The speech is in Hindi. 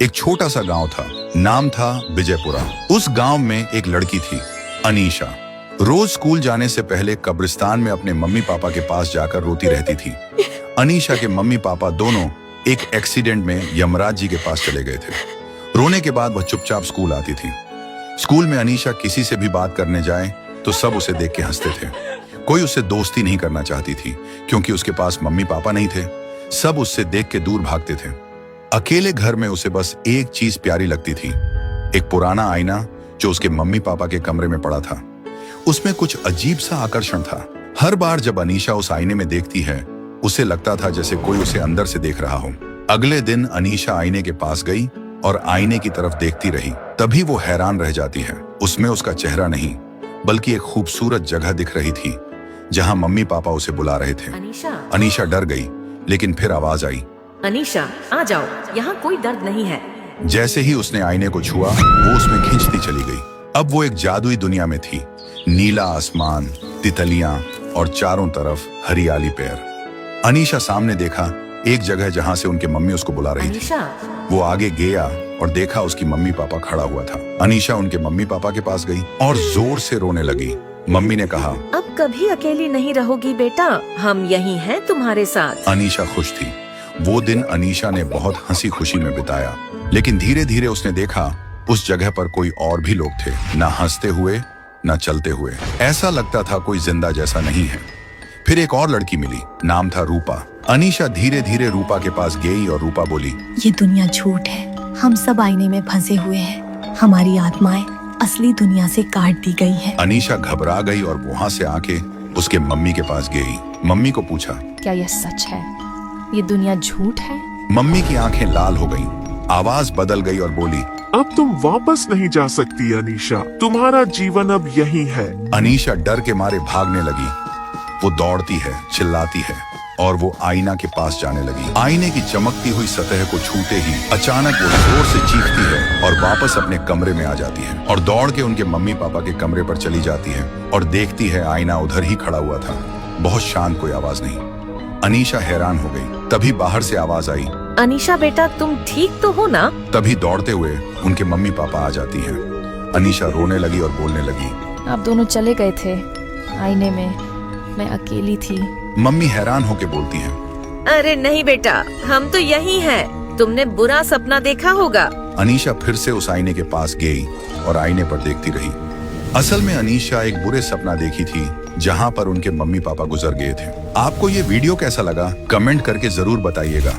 एक छोटा सा गांव था, नाम था विजयपुरा। उस गांव में एक लड़की थी, अनीशा। रोज स्कूल जाने से पहले कब्रिस्तान में अपने मम्मी पापा के पास जाकर रोती रहती थी। अनीशा के मम्मी पापा दोनों एक एक्सीडेंट में यमराज जी के पास चले गए थे। रोने के बाद वह चुपचाप स्कूल आती थी। स्कूल में अनीशा किसी से भी बात करने जाए तो सब उसे देख के हंसते थे। कोई उससे दोस्ती नहीं करना चाहती थी क्योंकि उसके पास मम्मी पापा नहीं थे। सब उससे देख के दूर भागते थे। अकेले घर में उसे बस एक चीज प्यारी लगती थी, एक पुराना आईना जो उसके मम्मी पापा के कमरे में पड़ा था। उसमें कुछ अजीब सा आकर्षण था। हर बार जब अनीशा उस आईने में देखती है, उसे लगता था जैसे कोई उसे अंदर से देख रहा हो। अगले दिन अनीशा आईने के पास गई और आईने की तरफ देखती रही। तभी वो हैरान रह जाती है। उसमें उसका चेहरा नहीं बल्कि एक खूबसूरत जगह दिख रही थी जहां मम्मी पापा उसे बुला रहे थे। अनीशा डर गई, लेकिन फिर आवाज आई, अनीशा आ जाओ, यहाँ कोई दर्द नहीं है। जैसे ही उसने आईने को छुआ, वो उसमें खींचती चली गई। अब वो एक जादुई दुनिया में थी। नीला आसमान, तितलियां और चारों तरफ हरियाली पेड़। अनीशा सामने देखा एक जगह जहां से उनके मम्मी उसको बुला रही थी। वो आगे गया और देखा उसकी मम्मी पापा खड़ा हुआ था। अनीशा उनके मम्मी पापा के पास गई और जोर से रोने लगी। मम्मी ने कहा, अब कभी अकेली नहीं रहोगी बेटा, हम यहीं हैं तुम्हारे साथ। अनीशा खुश थी। वो दिन अनीशा ने बहुत हंसी खुशी में बिताया, लेकिन धीरे धीरे उसने देखा उस जगह पर कोई और भी लोग थे, ना हंसते हुए ना चलते हुए। ऐसा लगता था कोई जिंदा जैसा नहीं है। फिर एक और लड़की मिली, नाम था रूपा। अनीशा धीरे धीरे रूपा के पास गई और रूपा बोली, ये दुनिया झूठ है, हम सब आईने में फंसे हुए हैं, हमारी आत्माएं असली दुनिया से काट दी गई है। अनीशा घबरा गई और वहाँ से आके उसके मम्मी के पास गई। मम्मी को पूछा, क्या यह सच है? ये दुनिया झूठ है? मम्मी की आंखें लाल हो गईं, आवाज बदल गई और बोली, अब तुम वापस नहीं जा सकती अनीशा, तुम्हारा जीवन अब यही है। अनीशा डर के मारे भागने लगी। वो दौड़ती है, चिल्लाती है और वो आईना के पास जाने लगी। आईने की चमकती हुई सतह को छूते ही अचानक वो जोर से चीखती है और वापस अपने कमरे में आ जाती है और दौड़ के उनके मम्मी पापा के कमरे पर चली जाती है और देखती है आईना उधर ही खड़ा हुआ था। बहुत शांत, कोई आवाज नहीं। अनीशा हैरान हो गई। तभी बाहर से आवाज आई, अनीशा बेटा तुम ठीक तो हो ना? तभी दौड़ते हुए उनके मम्मी पापा आ जाती हैं। अनीशा रोने लगी और बोलने लगी, आप दोनों चले गए थे आईने में, मैं अकेली थी। मम्मी हैरान होके बोलती हैं, अरे नहीं बेटा, हम तो यहीं हैं। तुमने बुरा सपना देखा होगा। अनीशा फिर से उस आईने के पास गई और आईने पर देखती रही। असल में अनीशा एक बुरे सपना देखी थी जहां पर उनके मम्मी पापा गुजर गए थे। आपको ये वीडियो कैसा लगा कमेंट करके जरूर बताइएगा।